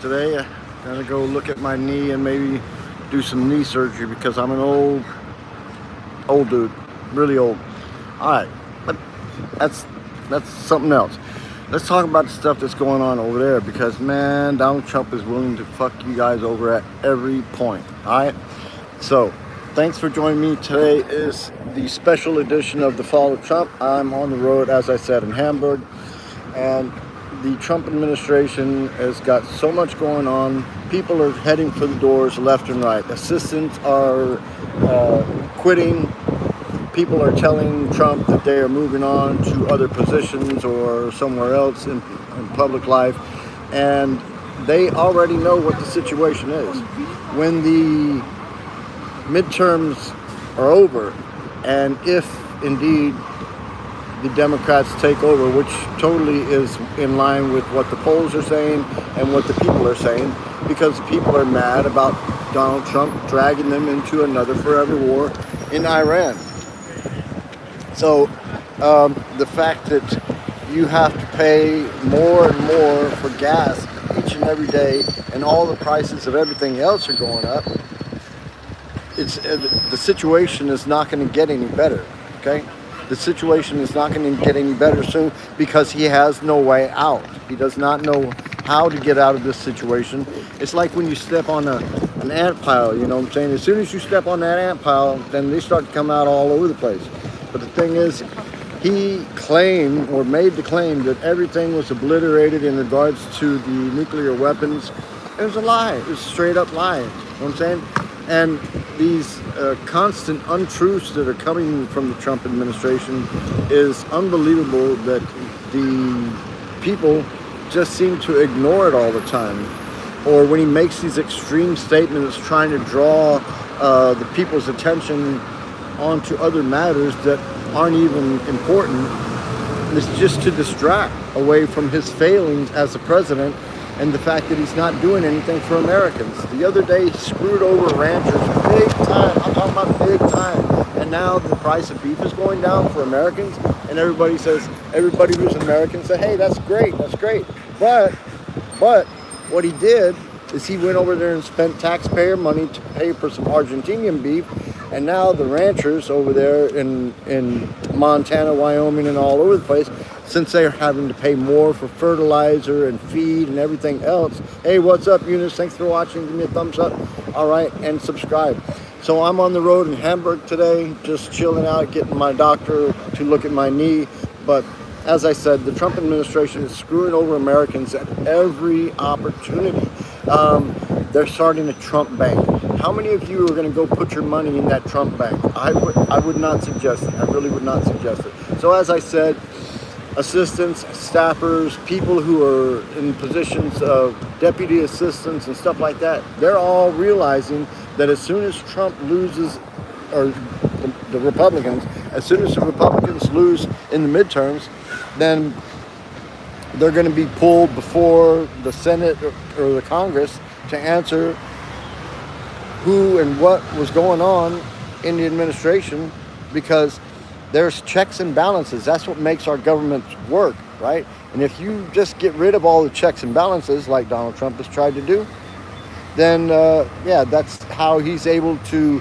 today. I'm gonna go look at my knee and maybe do some knee surgery because I'm an old dude, really old. All right, but that's something else. Let's talk about the stuff that's going on over there because, man, Donald Trump is willing to fuck you guys over at every point. All right, so thanks for joining me. Today is the special edition of the Fall of Trump. I'm on the road, as I said, in Hamburg, and the Trump administration has got so much going on. People are heading for the doors left and right. Assistants are quitting. People are telling Trump that they are moving on to other positions or somewhere else in public life. And they already know what the situation is. When the midterms are over, and if indeed the Democrats take over, which totally is in line with what the polls are saying and what the people are saying, because people are mad about Donald Trump dragging them into another forever war in Iran. So the fact that you have to pay more and more for gas each and every day, and all the prices of everything else are going up, the situation is not going to get any better, okay? The situation is not going to get any better soon because he has no way out. He does not know how to get out of this situation. It's like when you step on an ant pile, you know what I'm saying? As soon as you step on that ant pile, then they start to come out all over the place. But the thing is, he claimed or made the claim that everything was obliterated in regards to the nuclear weapons. It was a lie. It was a straight up lie. You know what I'm saying? And these constant untruths that are coming from the Trump administration is unbelievable that the people just seem to ignore it all the time. Or when he makes these extreme statements trying to draw the people's attention onto other matters that aren't even important, it's just to distract away from his failings as a president and the fact that he's not doing anything for Americans. The other day, he screwed over ranchers big time. I'm talking about big time. And now the price of beef is going down for Americans, and everybody who's American said, hey, that's great, that's great. But what he did is he went over there and spent taxpayer money to pay for some Argentinian beef, and now the ranchers over there in Montana, Wyoming, and all over the place, since they're having to pay more for fertilizer and feed and everything else. Hey, what's up, Eunice? Thanks for watching. Give me a thumbs up. All right, and subscribe. So I'm on the road in Hamburg today, just chilling out, getting my doctor to look at my knee. But as I said, the Trump administration is screwing over Americans at every opportunity. They're starting a Trump bank. How many of you are going to go put your money in that Trump bank? I would not suggest it. I really would not suggest it. So as I said, assistants, staffers, people who are in positions of deputy assistants and stuff like that, they're all realizing that as soon as Trump loses, or the Republicans, as soon as the Republicans lose in the midterms, then they're going to be pulled before the Senate or the Congress to answer who and what was going on in the administration, because there's checks and balances. That's what makes our government work, right? And if you just get rid of all the checks and balances like Donald Trump has tried to do, then that's how he's able to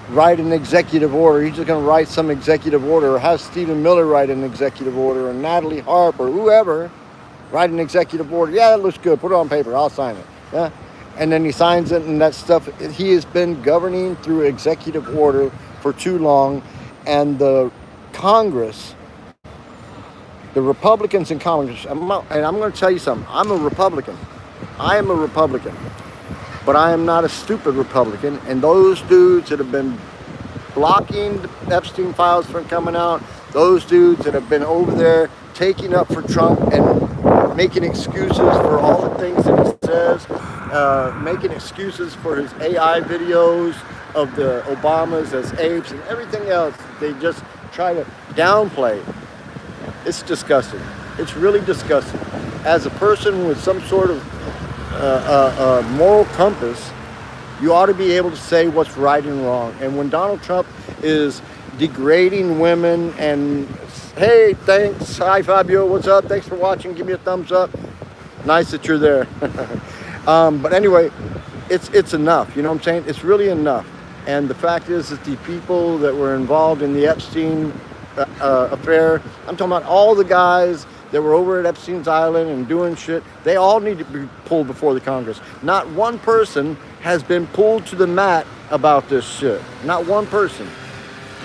write an executive order. He's just going to write some executive order, or have Stephen Miller write an executive order, or Natalie Harp, or whoever write an executive order. Yeah, that looks good. Put it on paper. I'll sign it. Yeah. And then he signs it, and that stuff. He has been governing through executive order for too long. And the Congress, the Republicans in Congress, and I'm going to tell you something. I'm a Republican. I am a Republican. But I am not a stupid Republican. And those dudes that have been blocking the Epstein files from coming out, those dudes that have been over there taking up for Trump and making excuses for all the things that he says, making excuses for his AI videos of the Obamas as apes and everything else, they just try to downplay. It's disgusting. It's really disgusting. As a person with some sort of moral compass, you ought to be able to say what's right and wrong. And when Donald Trump is degrading women and, hey, thanks, hi Fabio, what's up, thanks for watching, give me a thumbs up. Nice that you're there. But anyway, it's enough. You know what I'm saying? It's really enough. And the fact is that the people that were involved in the Epstein affair, I'm talking about all the guys that were over at Epstein's Island and doing shit, they all need to be pulled before the Congress. Not one person has been pulled to the mat about this shit. Not one person.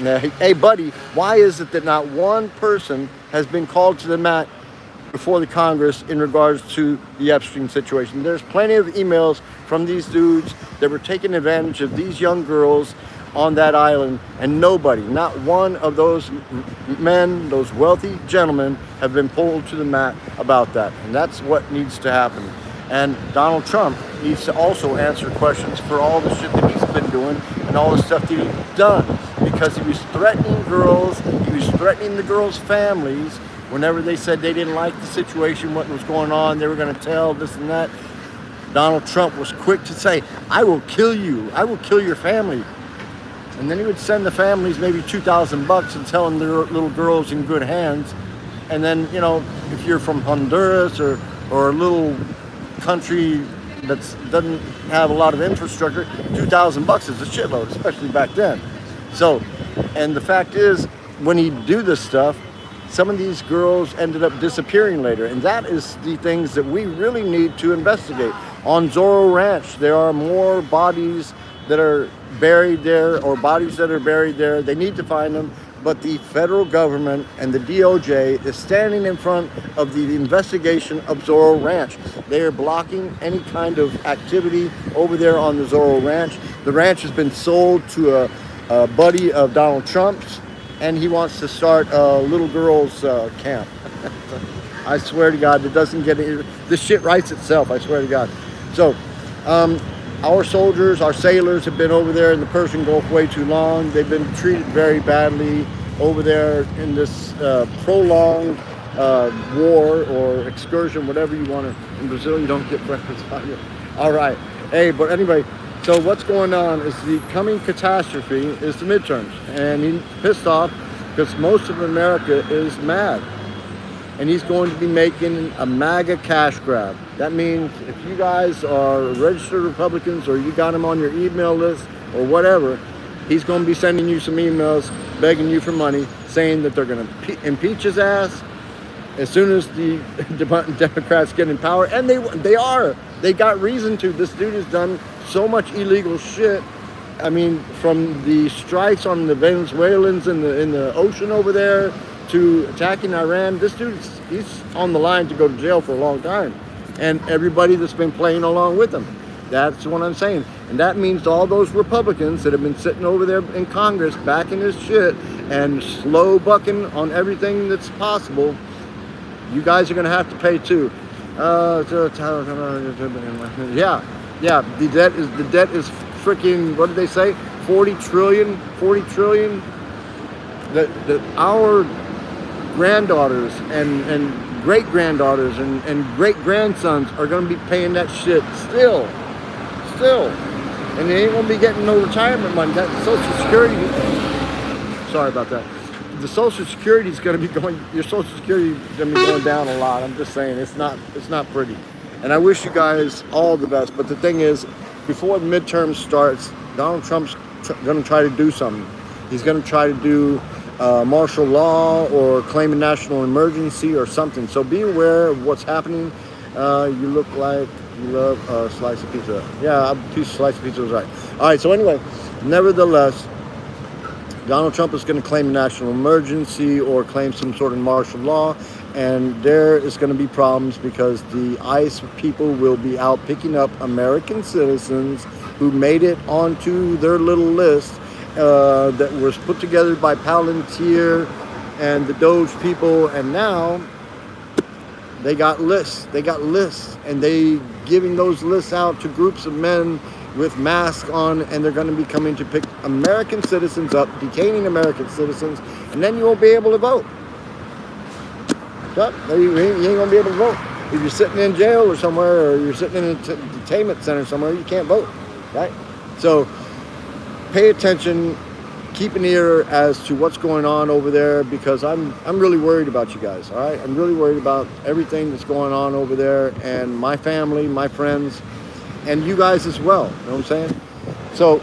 Now, hey, buddy, why is it that not one person has been called to the mat before the Congress in regards to the Epstein situation? There's plenty of emails from these dudes that were taking advantage of these young girls on that island, and nobody, not one of those men, those wealthy gentlemen, have been pulled to the mat about that. And that's what needs to happen. And Donald Trump needs to also answer questions for all the shit that he's been doing and all the stuff that he's done, because he was threatening girls, he was threatening the girls' families whenever they said they didn't like the situation, what was going on, they were going to tell this and that. Donald Trump was quick to say, I will kill you, I will kill your family. And then he would send the families maybe $2,000 and tell them their little girls in good hands. And then, you know, if you're from Honduras or a little country that doesn't have a lot of infrastructure, $2,000 is a shitload, especially back then. So, and the fact is, when he'd do this stuff, some of these girls ended up disappearing later. And that is the things that we really need to investigate. On Zorro Ranch, there are more bodies that are buried there, or bodies that are buried there. They need to find them, but the federal government and the DOJ is standing in front of the investigation of Zorro Ranch. They are blocking any kind of activity over there on the Zorro Ranch. The ranch has been sold to a buddy of Donald Trump's, and he wants to start a little girls camp. I swear to God, it doesn't get it. This shit writes itself, I swear to God. So, our soldiers, our sailors have been over there in the Persian Gulf way too long. They've been treated very badly over there in this prolonged war or excursion, whatever you want to. In Brazil, you don't get breakfast on you. All right. Hey, but anyway, so what's going on is the coming catastrophe is the midterms. And he's pissed off because most of America is mad. And he's going to be making a MAGA cash grab. That means if you guys are registered Republicans or you got him on your email list or whatever, he's going to be sending you some emails begging you for money, saying that they're going to impeach his ass as soon as the Democrats get in power. And they are. They got reason to. This dude has done so much illegal shit. I mean, from the strikes on the Venezuelans in the ocean over there, to attacking Iran, this dude, he's on the line to go to jail for a long time. And everybody that's been playing along with him. That's what I'm saying. And that means all those Republicans that have been sitting over there in Congress backing his shit and slow bucking on everything that's possible, you guys are going to have to pay too. Yeah, the debt is freaking, what did they say? 40 trillion. That our granddaughters and great-granddaughters and great-grandsons are going to be paying that shit still. And they ain't going to be getting no retirement money. That Social Security, sorry about that. The Social Security is going to be going, your Social Security is going to be going down a lot. I'm just saying, it's not pretty. And I wish you guys all the best. But the thing is, before the midterm starts, Donald Trump's going to try to do something. He's going to try to do martial law or claim a national emergency or something. So be aware of what's happening. You look like you love a slice of pizza. Yeah, a slice of pizza was right. All right, so anyway, nevertheless, Donald Trump is going to claim a national emergency or claim some sort of martial law. And there is going to be problems because the ICE people will be out picking up American citizens who made it onto their little list that was put together by Palantir and the Doge people, and now they got lists, and they giving those lists out to groups of men with masks on, and they're going to be coming to pick American citizens up, detaining American citizens, and then you won't be able to vote. So, you ain't going to be able to vote. If you're sitting in jail or somewhere, or you're sitting in a detainment center somewhere, you can't vote, right? So, pay attention, keep an ear as to what's going on over there, because I'm really worried about you guys. All right, I'm really worried about everything that's going on over there, and my family, my friends, and you guys as well. You know what I'm saying? So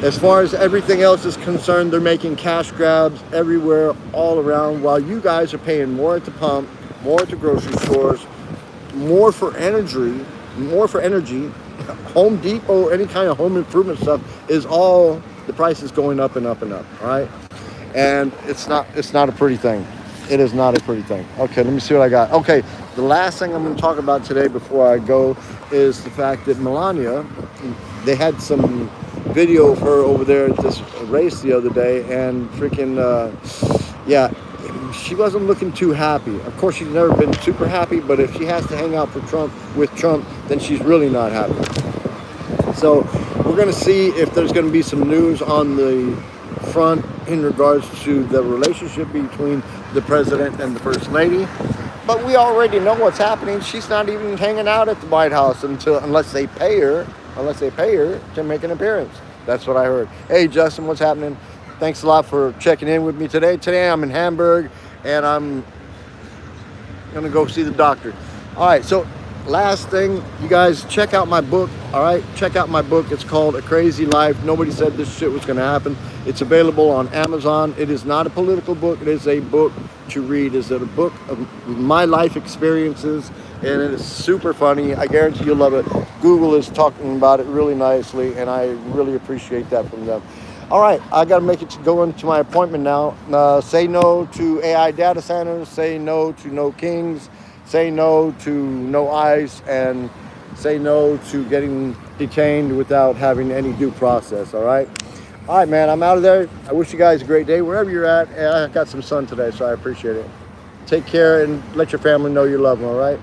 as far as everything else is concerned, they're making cash grabs everywhere, all around, while you guys are paying more at the pump, more at the grocery stores, more for energy. Home Depot, any kind of home improvement stuff is all, the price is going up and up and up. All right, and it's not a pretty thing. It is not a pretty thing. Okay, let me see what I got. Okay, the last thing I'm going to talk about today before I go is the fact that Melania, they had some video of her over there at this race the other day, and freaking yeah, she wasn't looking too happy. Of course, she's never been super happy, but if she has to hang out with Trump, then she's really not happy. So we're going to see if there's going to be some news on the front in regards to the relationship between the president and the first lady. But we already know what's happening. She's not even hanging out at the White House unless they pay her to make an appearance. That's what I heard. Hey, Justin, what's happening? Thanks a lot for checking in with me today. Today I'm in Hamburg, and I'm going to go see the doctor. All right, so last thing, you guys, check out my book. All right, check out my book. It's called A Crazy Life. Nobody said this shit was going to happen. It's available on Amazon. It is not a political book. It is a book to read. It's a book of my life experiences, and it is super funny. I guarantee you'll love it. Google is talking about it really nicely, and I really appreciate that from them. All right, I got to make it to go into my appointment now. Say no to AI data centers. Say no to no kings. Say no to no ICE, and say no to getting detained without having any due process. All right, man, I'm out of there. I wish you guys a great day wherever you're at. I got some sun today, so I appreciate it. Take care and let your family know you love them. All right.